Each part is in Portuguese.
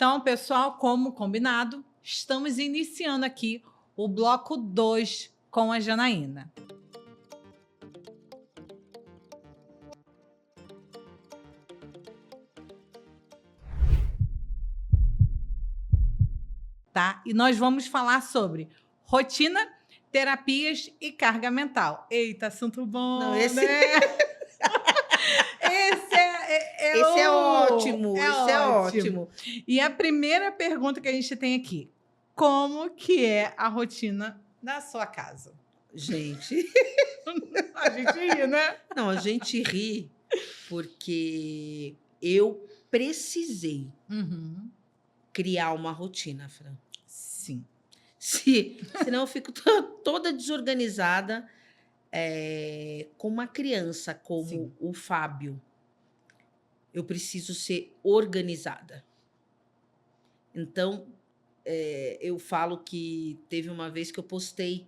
Então, pessoal, como combinado, estamos iniciando aqui o bloco 2 com a Janaína. Tá? E nós vamos falar sobre rotina, terapias e carga mental. Eita, assunto Não, bom, esse né? Esse esse é ótimo, é esse é ótimo. ótimo. E a primeira pergunta que a gente tem aqui: como que é a rotina da sua casa? Gente, A gente ri, né? não, a gente ri porque eu precisei Uhum. criar uma rotina, Fran. Sim. Senão eu fico toda desorganizada, com uma criança como Sim. o Fábio, eu preciso ser organizada. Então, eu falo que teve uma vez que eu postei,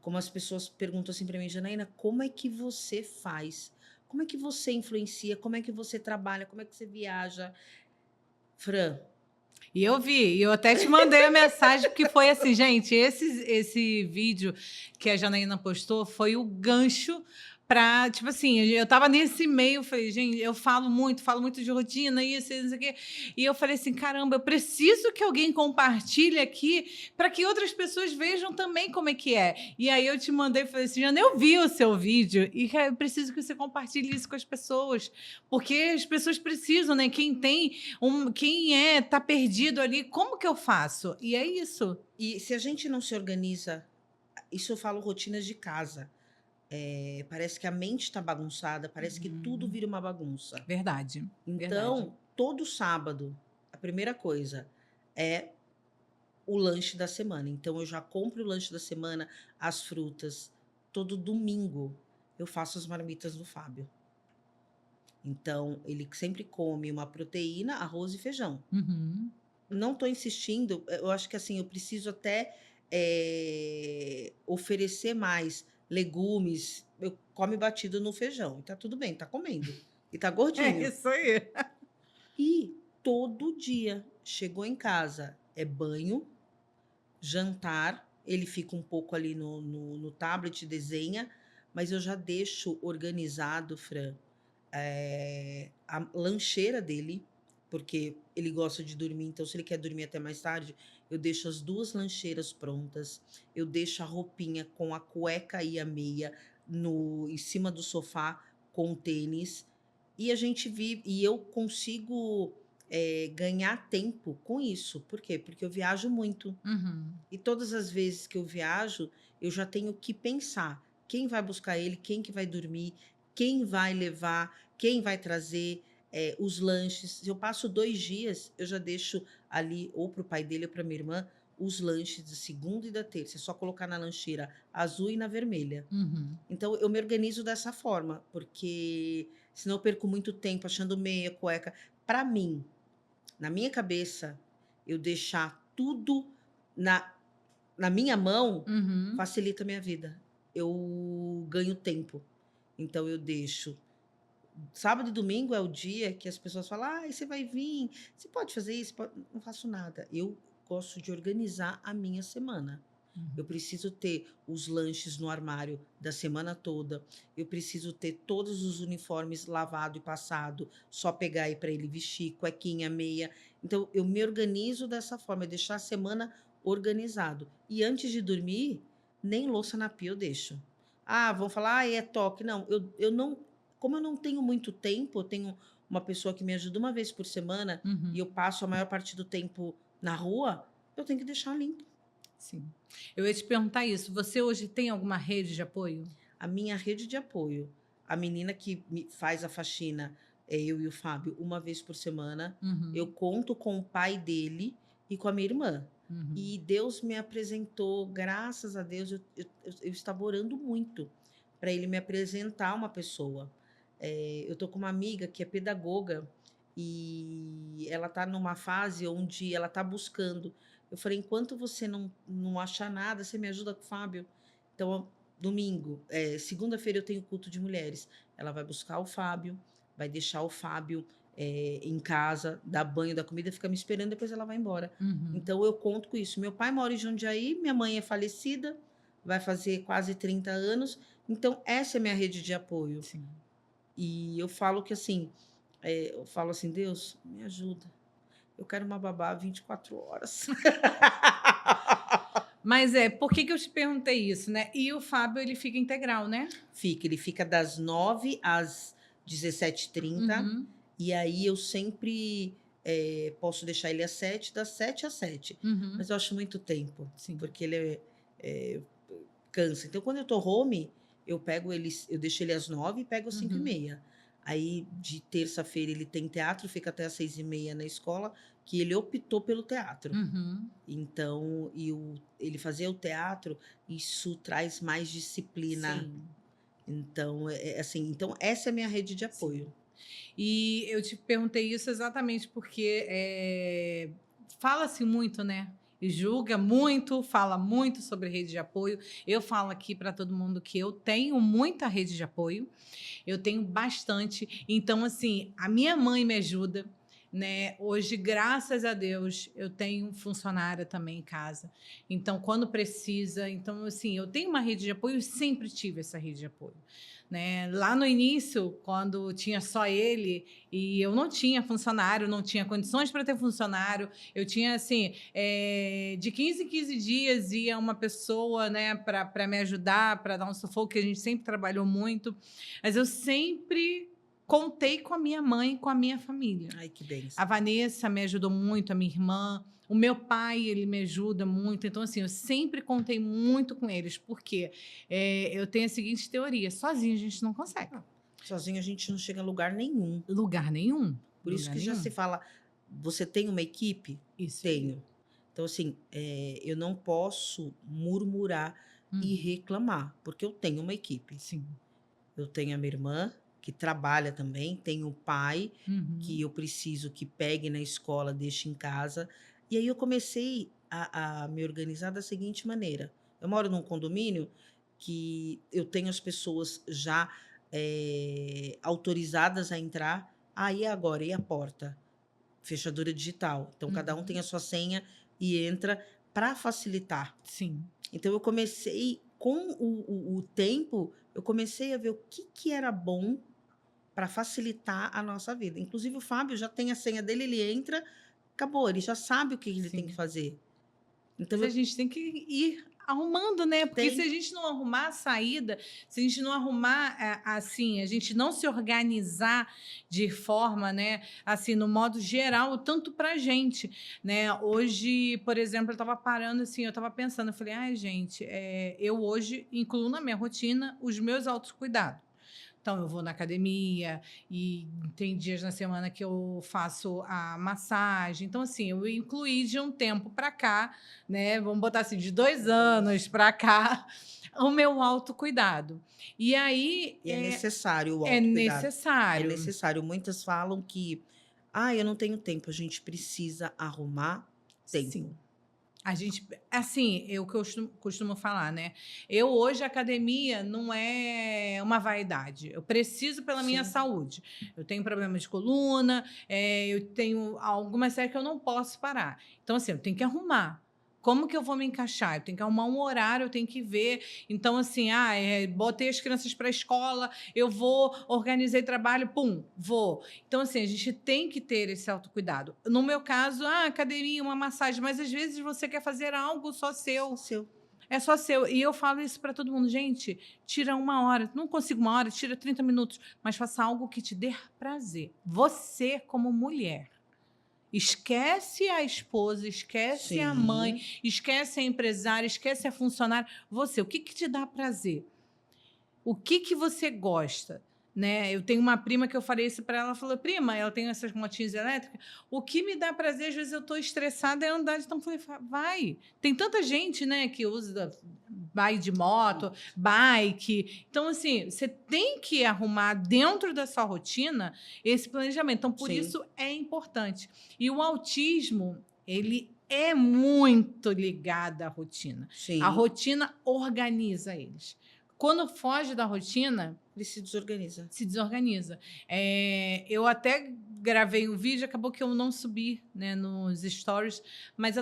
como as pessoas perguntam assim para mim: "Janaína, como é que você faz? Como é que você influencia? Como é que você trabalha? Como é que você viaja?" Fran, E eu vi, e eu até te mandei a mensagem, porque foi assim, gente, esse vídeo que a Janaína postou foi o gancho para, tipo assim, eu tava nesse meio, falei, gente, eu falo muito de rotina, isso, não sei o quê. E eu falei assim, caramba, eu preciso que alguém compartilhe aqui para que outras pessoas vejam também como é que é. E aí eu te mandei, falei assim, Jana, eu vi o seu vídeo e cara, eu preciso que você compartilhe isso com as pessoas, porque as pessoas precisam, né? Quem tá perdido ali, como que eu faço? E é isso. e se a gente não se organiza, isso eu falo rotinas de casa, parece que a mente está bagunçada, parece que tudo Uhum. vira uma bagunça. Verdade, verdade. Então, todo sábado, a primeira coisa é o lanche da semana. Então, eu já compro o lanche da semana, as frutas. Todo domingo eu faço as marmitas do Fábio. Então, ele sempre come uma proteína, arroz e feijão. Uhum. Não estou insistindo, eu acho que assim, eu preciso até oferecer mais legumes. Eu come batido no feijão, e tá tudo bem, tá comendo. E tá É gordinho. isso aí. E todo dia chegou em casa, é banho, jantar, ele fica um pouco ali no tablet, desenha, mas eu já deixo organizado, Fran, a lancheira dele, porque ele gosta de dormir, então se ele quer dormir até mais tarde, eu deixo as 2 lancheiras prontas, eu deixo a roupinha com a cueca e a meia no em cima do sofá com o tênis, e a gente vive e eu consigo, ganhar tempo com isso. Por quê? Porque eu viajo muito. Uhum. E todas as vezes que eu viajo, eu já tenho que pensar quem vai buscar ele, quem que vai dormir, quem vai levar, quem vai trazer, os lanches. Se eu passo 2 dias, eu já deixo ali ou para o pai dele ou para minha irmã os lanches da segunda e da terça. É só colocar na lancheira azul e na vermelha. Uhum. Então eu me organizo dessa forma, porque senão eu perco muito tempo achando meia, cueca. Para mim, na minha cabeça, eu deixar tudo na na minha mão Uhum. facilita a minha vida. Eu ganho tempo. Então eu deixo sábado e domingo é o dia que as pessoas falam: "Ai, você vai vir, você pode fazer isso? Po", não faço nada. Eu gosto de organizar a minha semana. Eu Uhum. preciso ter os lanches no armário da semana toda, eu preciso ter todos os uniformes lavado e passado, só pegar e ir para ele vestir, cuequinha, meia. Então eu me organizo dessa forma, é deixar a semana organizado. E antes de dormir, nem louça na pia eu deixo. Ah, vão falar: "Ai, é toque". Não, eu não, como eu não tenho muito tempo, eu tenho uma pessoa que me ajuda uma vez por semana e Uhum. eu passo a maior parte do tempo na rua, eu tenho que deixar limpo. Sim. Eu ia te perguntar isso. Você hoje tem alguma rede de apoio? A minha rede de apoio, a menina que me faz a faxina, é eu e o Fábio, uma vez por semana. Eu Uhum. conto com o pai dele e com a minha irmã. Uhum. E Deus me apresentou, graças a Deus, eu estava orando muito para ele me apresentar uma pessoa. Eu tô com uma amiga que é pedagoga e ela está numa fase onde ela está buscando. Eu falei: "Enquanto você não achar nada, você me ajuda com o Fábio?". Então, domingo, segunda-feira eu tenho culto de mulheres. Ela vai buscar o Fábio, vai deixar o Fábio, em casa, dá banho, dá comida, fica me esperando, depois ela vai embora. Uhum. Então eu conto com isso. Meu pai mora em Jundiaí, minha mãe é falecida, vai fazer quase 30 anos, então essa é a minha rede de apoio. Sim. E eu falo que assim, eu falo assim, Deus, me ajuda. Eu quero uma babá 24 horas. Mas por que que eu te perguntei isso, né? E o Fábio, ele fica integral, né? Ele fica das 9 às 17h30. Uhum. E aí eu sempre posso deixar ele às 7, das 7 às 7. Uhum. Mas eu acho muito tempo, Sim. porque ele cansa. Então, quando eu tô home, eu deixo ele às 9 e pego às 5h30. Aí, de terça-feira, ele tem teatro, fica até às 6h30 na escola, que ele optou pelo teatro. Uhum. Então, ele fazer o teatro, isso traz mais disciplina. Sim. Então, assim, então essa é a minha rede de apoio. E eu te perguntei isso exatamente porque fala-se muito, né? E julga muito, fala muito sobre rede de apoio. Eu falo aqui para todo mundo que eu tenho muita rede de apoio, eu tenho bastante. Então, assim, a minha mãe me ajuda, né? Hoje, graças a Deus, eu tenho funcionária também em casa. Então, quando precisa, então, assim, eu tenho uma rede de apoio, sempre tive essa rede de apoio. Né? Lá no início, quando tinha só ele e eu não tinha funcionário, não tinha condições para ter funcionário, eu tinha assim, de 15 em 15 dias ia uma pessoa, né, para me ajudar, para dar um sufoco, que a gente sempre trabalhou muito, mas eu sempre contei com a minha mãe, com a minha família. Ai, que bênção. A Vanessa me ajudou muito, a minha irmã. O meu pai, ele me ajuda muito. Então, assim, eu sempre contei muito com eles, porque eu tenho a seguinte teoria: sozinho a gente não consegue. Sozinho a gente não chega a lugar nenhum. Lugar nenhum. Por isso que já se fala, você tem uma equipe? Isso. Tenho. Então, assim, eu não posso murmurar e reclamar, porque eu tenho uma equipe. Sim. Eu tenho a minha irmã, que trabalha também, tenho o pai, que eu preciso que pegue na escola, deixe em casa. E aí eu comecei a me organizar da seguinte maneira. Eu moro num condomínio que eu tenho as pessoas já autorizadas a entrar. Aí agora, e a porta? Fechadura digital. Então, cada um tem a sua senha e entra para facilitar. Sim. Então, eu comecei, com o tempo, eu comecei a ver o que era bom para facilitar a nossa vida. Inclusive, o Fábio já tem a senha dele, ele entra, acabou, ele já sabe o que ele tem que fazer. Então, Mas a gente tem que ir arrumando, né? Porque se a gente não arrumar a saída, se a gente não arrumar, assim, a gente não se organizar de forma, né, assim, no modo geral, tanto pra gente, né? Hoje, por exemplo, eu estava parando, assim, eu estava pensando, eu falei, ai, gente, eu hoje incluo na minha rotina os meus autocuidados. Então, eu vou na academia e tem dias na semana que eu faço a massagem. Então, assim, eu incluí de um tempo para cá, né? Vamos botar assim, de 2 anos para cá, o meu autocuidado. E aí... E é necessário o É autocuidado. necessário. É necessário. Muitas falam que, eu não tenho tempo. A gente precisa arrumar tempo. Sim. A gente, assim, eu costumo falar, né? Eu hoje a academia não é uma vaidade. Eu preciso pela minha saúde. Eu tenho problema de coluna, eu tenho algumas séries que eu não posso parar. Então, assim, eu tenho que arrumar. Como que eu vou me encaixar? Eu tenho que arrumar um horário, eu tenho que ver. Então, assim, botei as crianças para a escola, eu vou, organizei trabalho, pum, vou. Então, assim, a gente tem que ter esse autocuidado. No meu caso, academia, uma massagem, mas às vezes você quer fazer algo só seu. É só seu. E eu falo isso para todo mundo. Gente, tira 1 hora. Não consigo 1 hora, tira 30 minutos. Mas faça algo que te dê prazer. Você, como mulher. Esquece a esposa, esquece a mãe, esquece a empresária, esquece a funcionária. Você, o que te dá prazer? O que você gosta? Né? Eu tenho uma prima que eu falei isso para ela, ela falou, prima, ela tem essas motinhas elétricas, o que me dá prazer, às vezes eu estou estressada, é andar. Então, eu falei, vai. Tem tanta gente, né, que usa vai de moto, bike. Então, assim, você tem que arrumar dentro da sua rotina esse planejamento. Então, por isso é importante. E o autismo, ele é muito ligado à rotina. A rotina organiza eles. Quando foge da rotina... Ele se desorganiza. Se desorganiza. Eu até gravei um vídeo, acabou que eu não subi, né, nos stories, mas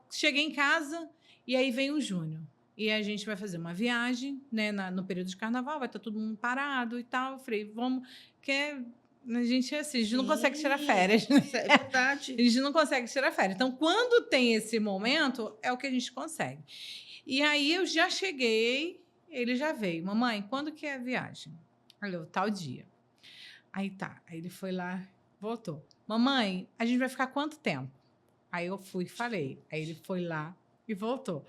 cheguei em casa e aí vem o Júnior. E a gente vai fazer uma viagem, né, no período de carnaval, vai estar todo mundo parado e tal. Eu falei, vamos, a gente é assim, a gente não consegue tirar férias, né? É verdade. A gente não consegue tirar férias. Então, quando tem esse momento, é o que a gente consegue. E aí eu já cheguei, ele já veio. Mamãe, quando que é a viagem? Olha, tal dia. Aí tá. Aí ele foi lá, voltou. Mamãe, a gente vai ficar quanto tempo? Aí eu fui e falei. Aí ele foi lá e voltou.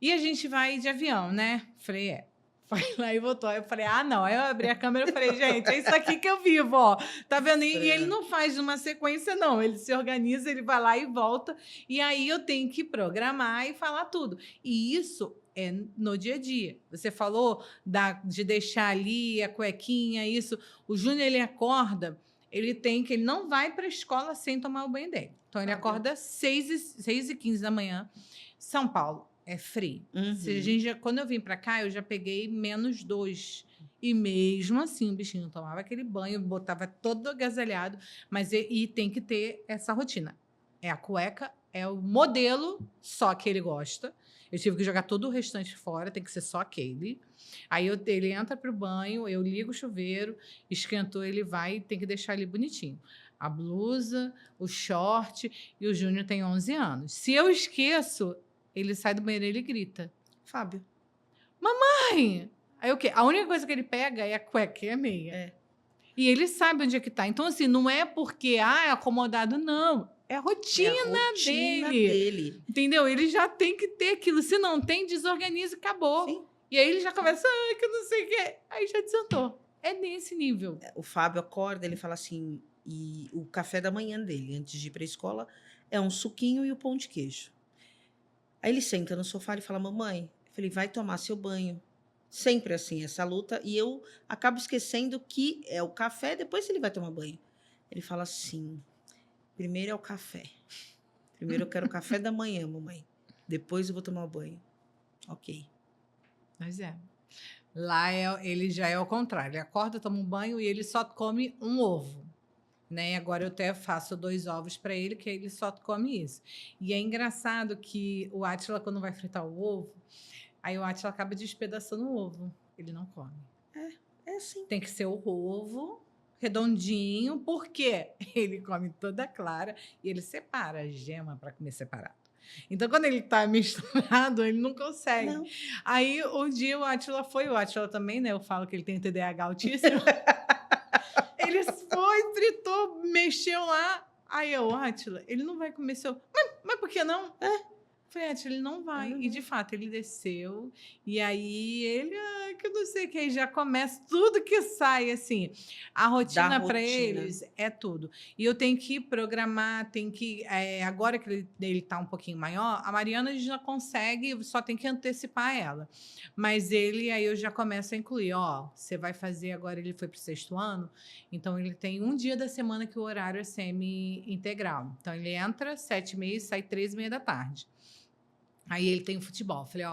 E a gente vai de avião, né? Falei, é. Foi lá e voltou. Aí eu falei, ah, não. Aí eu abri a câmera e falei, gente, é isso aqui que eu vivo, ó. Tá vendo? E ele não faz uma sequência, não. Ele se organiza, ele vai lá e volta. E aí eu tenho que programar e falar tudo. E isso é no dia a dia. Você falou de deixar ali a cuequinha, isso. O Júnior, ele acorda, ele não vai para a escola sem tomar o banho dele. Então, ele acorda 6h15 da manhã. São Paulo é frio. Quando eu vim para cá, eu já peguei -2. E mesmo assim, o bichinho tomava aquele banho, botava todo agasalhado, mas e tem que ter essa rotina. É a cueca, é o modelo só que ele gosta. Eu tive que jogar todo o restante fora, tem que ser só aquele. Aí ele entra para o banho, eu ligo o chuveiro, esquentou, ele vai e tem que deixar ele bonitinho. A blusa, o short, e o Júnior tem 11 anos. Se eu esqueço, ele sai do banheiro e ele grita. Fábio. Mamãe! Aí o quê? A única coisa que ele pega é a cueca e a meia. É. E ele sabe onde é que tá. Então, assim, não é porque, é acomodado, não. É a rotina, dele. Entendeu? Ele já tem que ter aquilo. Se não tem, desorganiza e acabou. Sim. E aí ele já começa, que eu não sei o quê. Aí já desantou. É nesse nível. O Fábio acorda, ele fala assim, e o café da manhã dele, antes de ir para a escola, é um suquinho e o pão de queijo. Aí ele senta no sofá e fala, mamãe, eu falei, vai tomar seu banho. Sempre assim, essa luta. E eu acabo esquecendo que é o café, depois ele vai tomar banho. Ele fala assim, primeiro é o café. Primeiro eu quero o café da manhã, mamãe. Depois eu vou tomar banho. Ok. Mas é. Lá ele já é ao contrário. Ele acorda, toma um banho e ele só come um ovo. Né? Agora eu até faço 2 ovos para ele, que ele só come isso. E é engraçado que o Átila, quando vai fritar o ovo, aí o Átila acaba despedaçando o ovo. Ele não come. É assim. Tem que ser o ovo redondinho, porque ele come toda clara e ele separa a gema para comer separado. Então, quando ele está misturado, ele não consegue. Não. Aí, um dia, o Átila também, né? Eu falo que ele tem TDAH altíssimo. Ele foi, fritou, mexeu lá. Aí eu, Átila, ele não vai comer seu... Mas por que não? Falei, Átila, ele não vai. E, de fato, ele desceu. E aí, ele, que eu não sei o que. Aí já começa tudo que sai, assim. A rotina para eles é tudo. E eu tenho que programar, agora que ele está um pouquinho maior, a Mariana a gente já consegue, só tem que antecipar ela. Mas aí eu já começo a incluir, você vai fazer agora, ele foi para o 6º ano, então ele tem um dia da semana que o horário é semi-integral. Então ele entra 7h30 e sai 3h30 da tarde. Aí ele tem o futebol. Falei,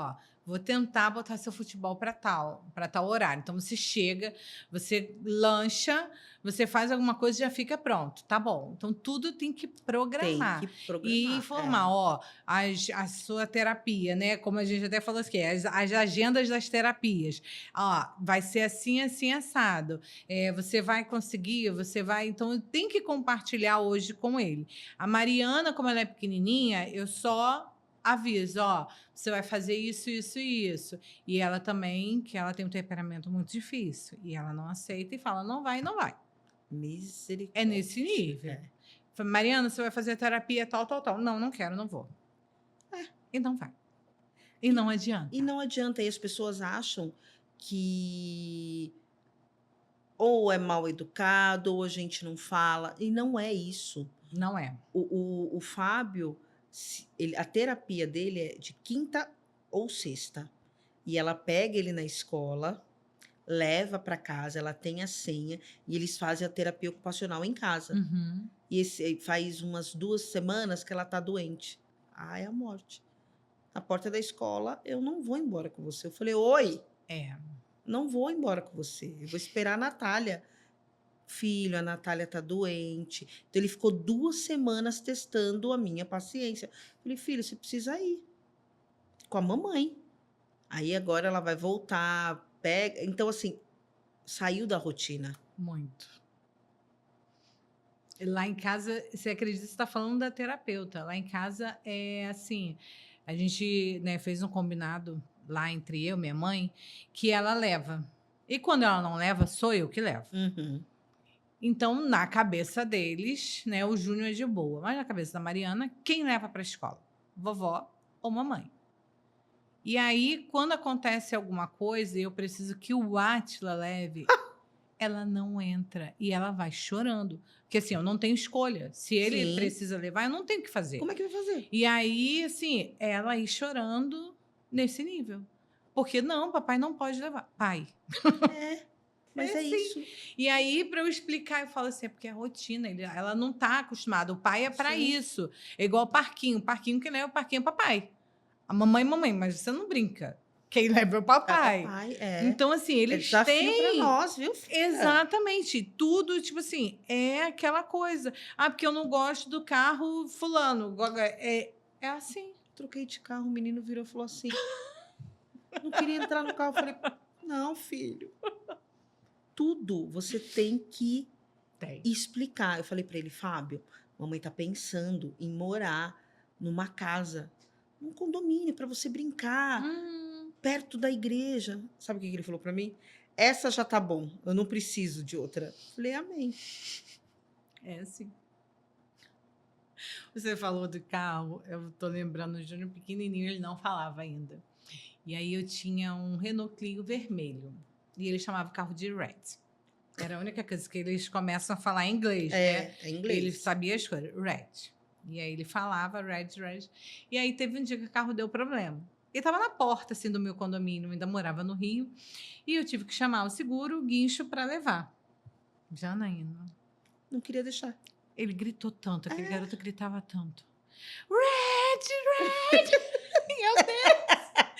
vou tentar botar seu futebol para tal horário. Então você chega, você lancha, você faz alguma coisa e já fica pronto. Tá bom. Então tudo tem que programar. E informar, a sua terapia, né? Como a gente até falou aqui, as agendas das terapias. Vai ser assim, assim, assado. Você vai conseguir, Então tem que compartilhar hoje com ele. A Mariana, como ela é pequenininha, eu só aviso, você vai fazer isso, isso e isso. E ela também, que ela tem um temperamento muito difícil. E ela não aceita e fala, não vai, não vai. Misericórdia. É nesse nível. Fala, Mariana, você vai fazer terapia tal. Não, não quero, não vou. E não vai. E não adianta. E não adianta. E as pessoas acham que ou é mal educado, ou a gente não fala. E não é isso. Não é. O Fábio... a terapia dele é de quinta ou sexta. E ela pega ele na escola, leva para casa, ela tem a senha, e eles fazem a terapia ocupacional em casa. E faz umas 2 semanas que ela está doente. É a morte. Na porta da escola, eu não vou embora com você. Eu falei, oi, não vou embora com você. Eu vou esperar a Natália. Filho, a Natália tá doente. Então ele ficou 2 semanas testando a minha paciência. Falei: "Filho, você precisa ir com a mamãe". Aí agora ela vai voltar, pega então assim, saiu da rotina. Muito. Lá em casa, você acredita, você está falando da terapeuta. Lá em casa é assim, a gente, né, fez um combinado lá entre eu e minha mãe que ela leva. E quando ela não leva, sou eu que levo. Uhum. Então, na cabeça deles, né, o Júnior é de boa. Mas na cabeça da Mariana, quem leva para a escola? Vovó ou mamãe? E aí, quando acontece alguma coisa e eu preciso que o Átila leve, ela não entra e ela vai chorando. Porque assim, eu não tenho escolha. Se ele Sim. precisa levar, eu não tenho o que fazer. Como é que vai fazer? E aí, assim, ela aí chorando nesse nível. Porque não, papai não pode levar. Pai. É, mas é assim. isso. E aí, para eu explicar, eu falo assim, é porque é rotina, ela não está acostumada. O pai é para Sim. isso. É igual o parquinho. O parquinho que leva o parquinho é papai. A mamãe, mas você não brinca. Quem leva é o É papai. papai, é. Então, assim, É eles desafio para têm. nós, viu, filha? Exatamente. Tudo, tipo assim, é aquela coisa. Ah, porque eu não gosto do carro fulano. É assim. Troquei de carro, o menino virou e falou assim: "Não queria entrar no carro". Eu falei: "Não, filho, tudo você tem que Tem. explicar". Eu falei para ele: "Fábio, mamãe tá pensando em morar numa casa, num condomínio para você brincar, perto da igreja". Sabe o que que ele falou para mim? "Essa já tá bom, eu não preciso de outra". Eu falei: "Amém". É assim. Você falou do carro, eu tô lembrando, o Júnior pequenininho, ele não falava ainda. E aí eu tinha um Renault Clio vermelho. E ele chamava o carro de Red. Era a única coisa que eles começam a falar em inglês, né? É inglês. Ele sabia as coisas, Red. E aí ele falava Red, Red. E aí teve um dia que o carro deu problema. Ele estava na porta assim, do meu condomínio, eu ainda morava no Rio. E eu tive que chamar o seguro, o guincho, para levar. Janaína. Não queria deixar. Ele gritou tanto, aquele garoto gritava tanto. Red, Red! Meu Deus!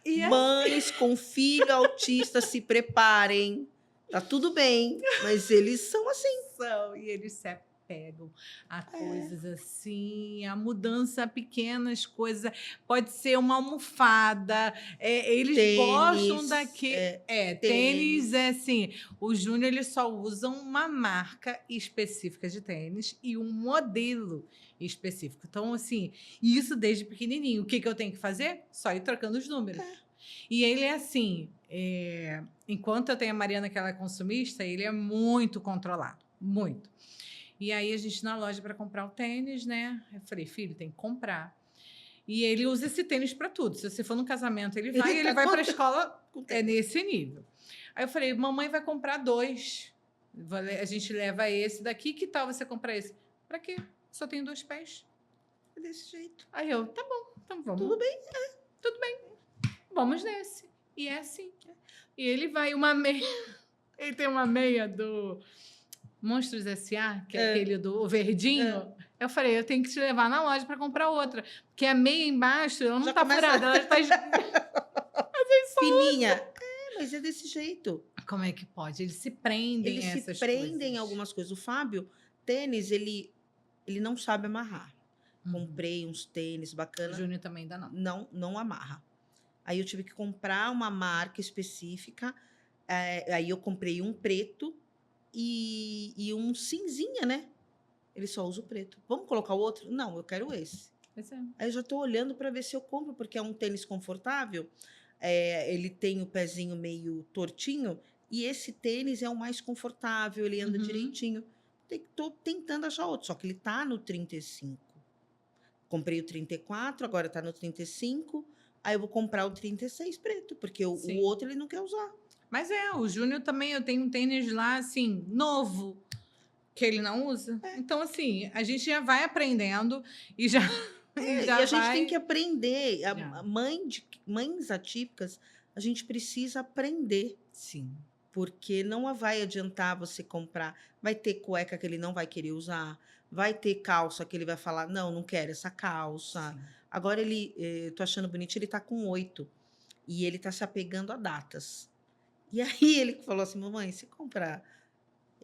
E assim, Mães com filho autista, se preparem. Tá tudo bem, mas eles são assim. e eles se apegam a coisas assim, a mudança, pequenas coisas. Pode ser uma almofada. Eles gostam Tênis, daquele. tênis. Tênis é assim. O Júnior ele só usa uma marca específica de tênis e um modelo específico. Então, assim, isso desde pequenininho. O que, que eu tenho que fazer? Só ir trocando os números. E ele é assim. Enquanto eu tenho a Mariana, que ela é consumista, ele é muito controlado. Muito. E aí a gente na loja para comprar o tênis, né? Eu falei, filho, tem que comprar. E ele usa esse tênis para tudo. Se você for num casamento, ele vai, ele vai para a escola, é nesse nível. Aí eu falei, mamãe vai comprar 2. A gente leva esse daqui, que tal você comprar esse? Para quê? Só tenho 2 pés. É desse jeito. Aí eu, tá bom, então vamos. Tudo bem? Tudo bem. Vamos nesse. E é assim. E ele vai uma meia. Ele tem uma meia do Monstros S.A., que é aquele do verdinho. Eu falei, eu tenho que te levar na loja para comprar outra. Porque a meia embaixo, ela não Já tá começa- furada, ela tá. Fininha. Mas é desse jeito. Como é que pode? Eles se prendem Eles a se essas prendem coisas. em algumas coisas. O Fábio, tênis, ele não sabe amarrar. Uhum. Comprei uns tênis O bacanas. Júnior também ainda não. Não amarra. Aí eu tive que comprar uma marca específica. Aí eu comprei um preto e um cinzinha, né? Ele só usa o preto. Vamos colocar o outro? Não, eu quero esse. Pois é. Aí eu já estou olhando para ver se eu compro, porque é um tênis confortável. Ele tem o pezinho meio tortinho e esse tênis é o mais confortável, ele anda Uhum. direitinho. Estou tentando achar outro, só que ele tá no 35. Comprei o 34, agora tá no 35. Aí eu vou comprar o 36 preto, porque o Sim. outro ele não quer usar. Mas o Júnior também, eu tenho um tênis lá, assim, novo, que ele não usa. Então, assim, a gente já vai aprendendo e já. E já a gente tem vai- que aprender. Já. Mães atípicas, a gente precisa aprender. Sim. Porque não vai adiantar você comprar. Vai ter cueca que ele não vai querer usar. Vai ter calça que ele vai falar, não quero essa calça. Sim. Agora tô achando bonitinho, ele tá com 8. E ele tá se apegando a datas. E aí ele falou assim, mamãe, se comprar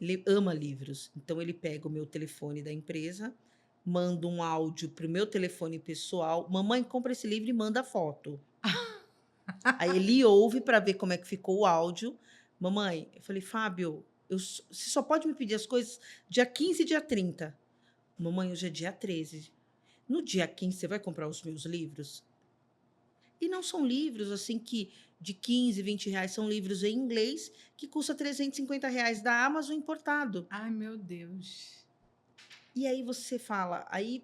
Ele ama livros. Então ele pega o meu telefone da empresa, manda um áudio pro meu telefone pessoal: "Mamãe, compra esse livro", e manda foto. Aí ele ouve para ver como é que ficou o áudio. "Mamãe", eu falei: "Fábio, você só pode me pedir as coisas dia 15 e dia 30". "Mamãe, hoje é dia 13. No dia 15 você vai comprar os meus livros?". E não são livros, assim, que de 15, R$ 20, são livros em inglês que custa R$ 350 da Amazon importado. Ai, meu Deus. E aí você fala, aí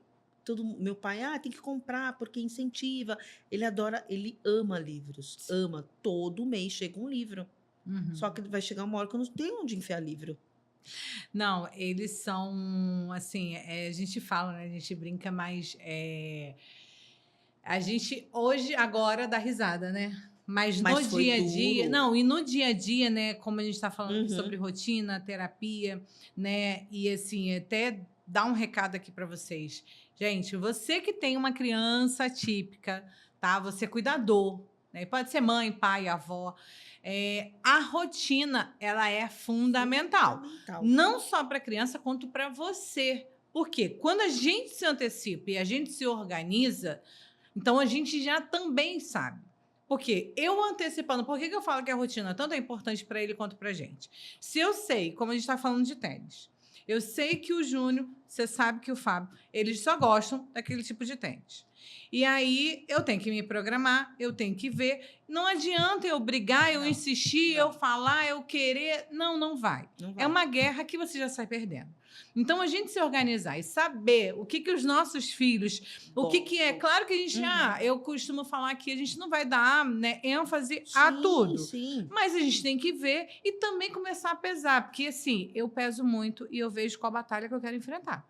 meu pai, tem que comprar porque incentiva. Ele adora, ele ama livros, ama. Todo mês chega um livro. Uhum. Só que vai chegar uma hora que eu não tenho onde enfiar livro. Não, eles são, assim, a gente fala, né, a gente brinca, mas a gente hoje, agora, dá risada, né? Mas no Mas foi dia a dia, duro. não, e no dia a dia, né, como a gente está falando aqui sobre Uhum. rotina, terapia, né, e assim, até dar um recado aqui para vocês. Gente, você que tem uma criança atípica, tá? Você é cuidador, né? Pode ser mãe, pai, avó. A rotina, ela é fundamental. Fundamental. Não só para a criança, quanto para você. Porque quando a gente se antecipa e a gente se organiza, então a gente já também sabe. Porque eu antecipando, por que eu falo que a rotina tanto é importante para ele quanto para a gente? Se eu sei, como a gente está falando de tênis, eu sei que o Júnior, você sabe que o Fábio, eles só gostam daquele tipo de tênis. E aí eu tenho que me programar, eu tenho que ver. Não adianta eu brigar, eu Não, insistir, não. eu falar, eu querer. Não, não vai. Não É vai. uma guerra que você já sai perdendo. Então, a gente se organizar e saber o que os nossos filhos, o que é. Gostam. Claro que a gente, Uhum. eu costumo falar que a gente não vai dar, né, ênfase a tudo. Sim. Mas a gente tem que ver e também começar a pesar. Porque, assim, eu peso muito e eu vejo qual a batalha que eu quero enfrentar.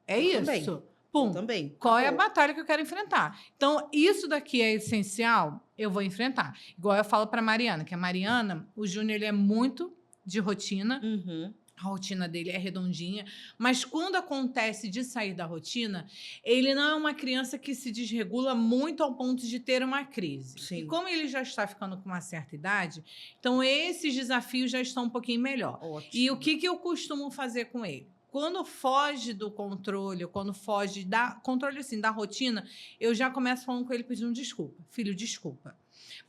É Eu isso. também. Eu Pum. também. Qual é a Acabou. batalha que eu quero enfrentar? Então, isso daqui é essencial, eu vou enfrentar. Igual eu falo para Mariana, que a Mariana, o Júnior, ele é muito de rotina. Uhum. A rotina dele é redondinha, mas quando acontece de sair da rotina, ele não é uma criança que se desregula muito ao ponto de ter uma crise. E Sim. como ele já está ficando com uma certa idade, então esses desafios já estão um pouquinho melhor. Ótimo. E o que eu costumo fazer com ele? Quando foge do controle, quando foge da controle assim, da rotina, eu já começo falando com ele pedindo desculpa. Filho, desculpa.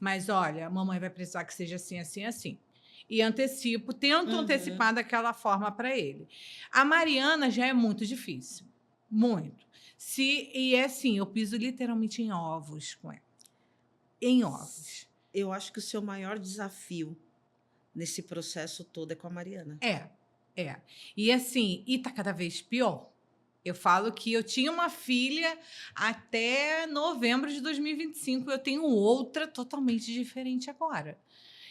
Mas olha, a mamãe vai precisar que seja assim, assim, assim. E antecipo, tento antecipar daquela forma para ele. A Mariana já é muito difícil. Muito. E é assim, eu piso literalmente em ovos com ela. Em ovos. Eu acho que o seu maior desafio nesse processo todo é com a Mariana. É. E assim, e tá cada vez pior. Eu falo que eu tinha uma filha até novembro de 2025, eu tenho outra totalmente diferente agora.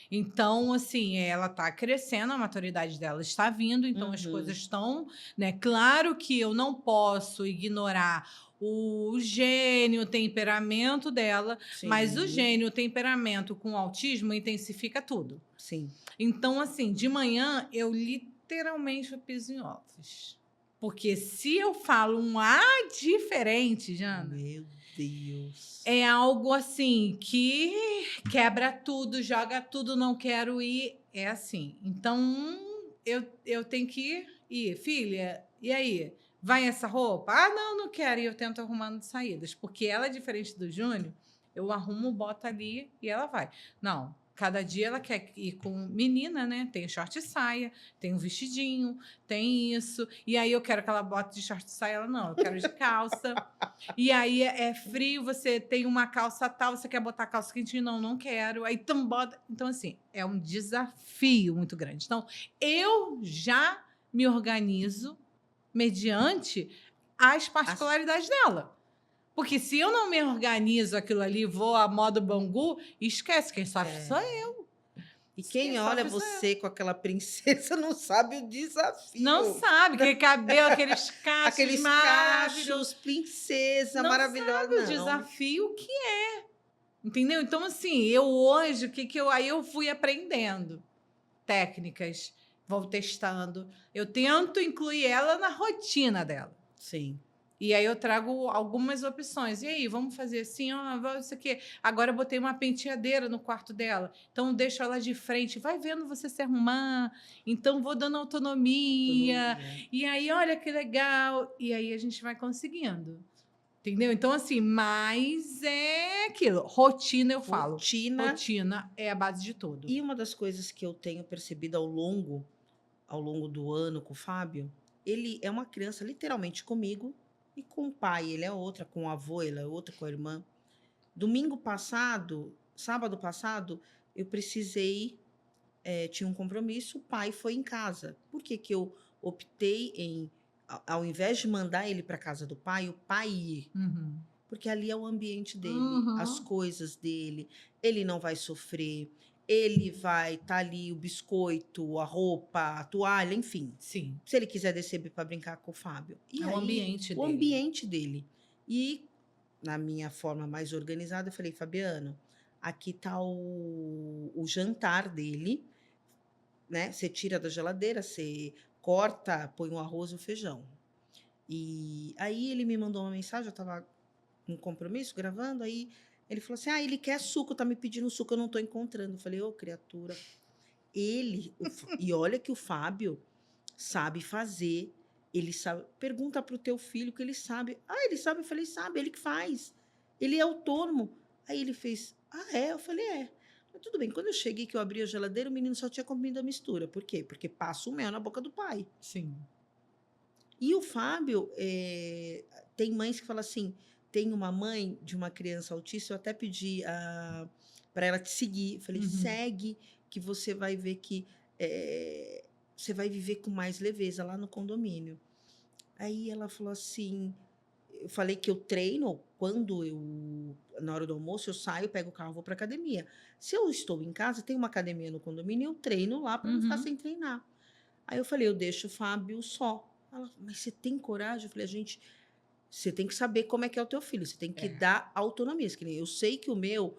Então, assim, ela está crescendo, a maturidade dela está vindo, então as coisas estão, né? Claro que eu não posso ignorar o gênio, o temperamento dela, mas o Sim. gênio, o temperamento com o autismo intensifica tudo. Sim. Então, assim, de manhã eu literalmente piso em ovos. Porque se eu falo um A diferente, Jana, Meu Deus. é algo assim que quebra tudo, joga tudo, não quero ir. É assim. Então, eu tenho que ir. Filha, e aí? Vai essa roupa? Ah, não, não quero. E eu tento arrumando saídas. Porque ela é diferente do Júnior, eu arrumo, boto ali e ela vai. Não, cada dia ela quer ir com menina, né? Tem short e saia, tem um vestidinho, tem isso. E aí eu quero que ela bote de short e saia. Ela, não, eu quero de calça. E aí é frio, você tem uma calça tal, você quer botar calça quentinha? Não, não quero. Aí bota. Então, assim, é um desafio muito grande. Então, eu já me organizo mediante as particularidades dela. Porque se eu não me organizo aquilo ali, vou à moda Bangu, esquece, quem sofre sou eu. E quem olha você com aquela princesa não sabe o desafio. Não sabe, aquele cabelo, aqueles cachos Aqueles cachos, princesa não maravilhosa. Sabe o desafio que é. Entendeu? Então, assim, eu hoje, aí eu fui aprendendo técnicas, vou testando. Eu tento incluir ela na rotina dela. Sim. E aí eu trago algumas opções. E aí, vamos fazer assim, ó, isso aqui. Agora eu botei uma penteadeira no quarto dela. Então deixo ela de frente. Vai vendo você se arrumar. Então vou dando autonomia. Autonomia. E aí, olha que legal. E aí a gente vai conseguindo. Entendeu? Então, assim, mas é aquilo. Rotina, eu falo. Rotina. Rotina é a base de tudo. E uma das coisas que eu tenho percebido ao longo do ano com o Fábio, ele é uma criança literalmente comigo e com o pai, ele é outra, com o avô, ele é outra, com a irmã. Domingo passado, sábado passado, eu precisei, tinha um compromisso, o pai foi em casa. Por que que eu optei em, ao invés de mandar ele para casa do pai, o pai ir? Uhum. Porque ali é o ambiente dele, as Uhum. coisas dele, ele não vai sofrer, ele vai estar ali, o biscoito, a roupa, a toalha, enfim. Sim. Se ele quiser descer para brincar com o Fábio. E É o aí, ambiente o dele. ambiente dele. E na minha forma mais organizada, eu falei, Fabiano, aqui tá o jantar dele, né? Você tira da geladeira, você corta, põe o arroz e o feijão. E aí ele me mandou uma mensagem, eu estava um compromisso gravando, aí ele falou assim: "Ah, ele quer suco, tá me pedindo suco, eu não tô encontrando". Eu falei: "Ô, criatura". E olha que o Fábio sabe fazer, ele sabe. Pergunta pro teu filho que ele sabe. Ah, ele sabe? Eu falei: "Sabe, ele que faz. Ele é autônomo". Aí ele fez: "Ah, é?". Eu falei: "É". Mas tudo bem, quando eu cheguei que eu abri a geladeira, o menino só tinha comido a mistura. Por quê? Porque passa o mel na boca do pai. Sim. E o Fábio, tem mães que falam assim, tem uma mãe de uma criança autista, eu até pedi para ela te seguir, eu falei: Uhum. "Segue, que você vai ver que, você vai viver com mais leveza lá no condomínio". Aí ela falou assim, eu falei que eu treino quando eu na hora do almoço eu saio, pego o carro, vou para academia. Se eu estou em casa, tem uma academia no condomínio, eu treino lá para não ficar Uhum. sem treinar. Aí eu falei: "Eu deixo o Fábio só". Ela: "Mas você tem coragem?". Eu falei: "A gente, você tem que saber como é que é o teu filho, você tem que É. dar autonomia". Que nem eu sei que o meu,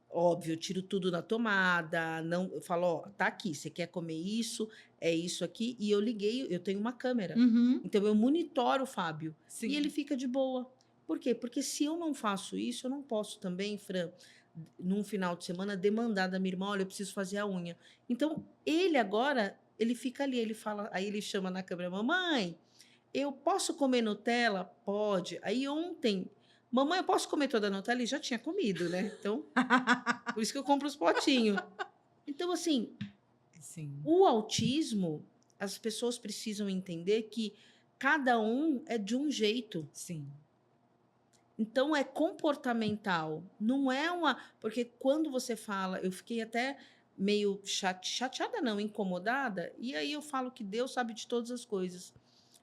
óbvio, eu tiro tudo na tomada, não, eu falo: "Ó, tá aqui, você quer comer isso, é isso aqui", e eu liguei, eu tenho uma câmera. Uhum. Então eu monitoro o Fábio e ele Sim. fica de boa. Por quê? Porque se eu não faço isso, eu não posso também, Fran, num final de semana, demandar da minha irmã: "Olha, eu preciso fazer a unha". Então, ele agora, ele fica ali, ele fala, aí ele chama na câmera: "Mamãe, eu posso comer Nutella?". "Pode". Aí ontem: "Mamãe, eu posso comer toda a Nutella?". Ele já tinha comido, né, então, por isso que eu compro os potinhos. Então, assim, Sim. o autismo, as pessoas precisam entender que cada um é de um jeito. Sim. Então é comportamental, não é uma, porque quando você fala, eu fiquei até meio chateada não, incomodada, e aí eu falo que Deus sabe de todas as coisas.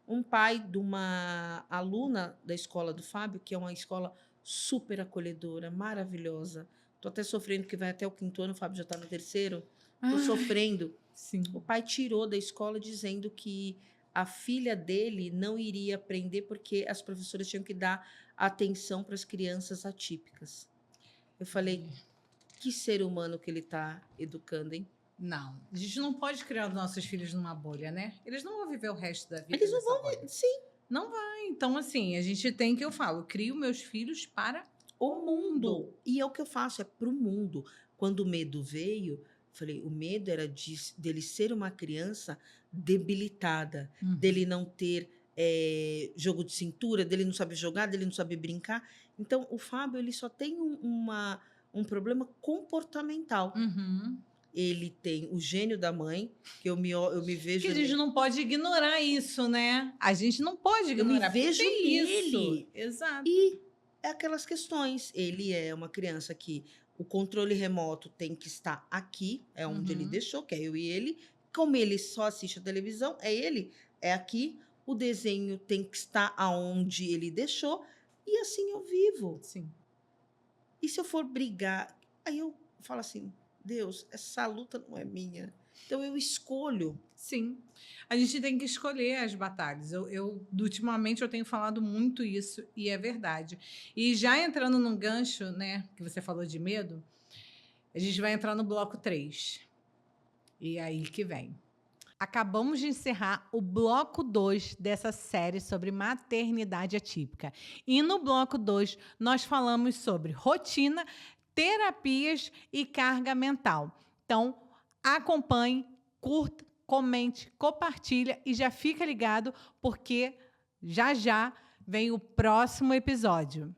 Um pai de uma aluna da escola do Fábio, que é uma escola super acolhedora, maravilhosa. Tô até sofrendo que vai até o 5º ano, o Fábio já está no 3º. Tô Ai, sofrendo. O sim. pai tirou da escola dizendo que a filha dele não iria aprender porque as professoras tinham que dar atenção para as crianças atípicas. Eu falei: "Que ser humano que ele está educando, hein?". Não, a gente não pode criar os nossos filhos numa bolha, né? Eles não vão viver o resto da vida Eles não nessa vão bolha. sim, Não vai. Então, assim, a gente tem que, eu falo, crio meus filhos para o o mundo. mundo. E é o que eu faço, é para o mundo. Quando o medo veio, falei, o medo era dele ser uma criança debilitada, Uhum. dele não ter, jogo de cintura, dele não saber jogar, dele não saber brincar. Então, o Fábio, ele só tem um problema comportamental. Uhum. Ele tem o gênio da mãe, que eu me Que vejo a gente não pode ignorar isso, né? A gente não pode eu me ignorar, porque vejo tem isso. nele. Exato. E é aquelas questões. Ele é uma criança que o controle remoto tem que estar aqui, é onde ele Uhum. deixou, que é eu e ele. Como ele só assiste a televisão, é ele, é aqui. O desenho tem que estar aonde ele deixou. E assim eu vivo. Sim. E se eu for brigar, aí eu falo assim: Deus, essa luta não é minha. Então eu escolho. Sim. A gente tem que escolher as batalhas. Ultimamente, eu tenho falado muito isso, e é verdade. E já entrando num gancho, né, que você falou de medo, a gente vai entrar no bloco 3. E aí que vem. Acabamos de encerrar o bloco 2 dessa série sobre maternidade atípica. E no bloco 2, nós falamos sobre rotina, terapias e carga mental. Então, acompanhe, curta, comente, compartilha e já fica ligado, porque já já vem o próximo episódio.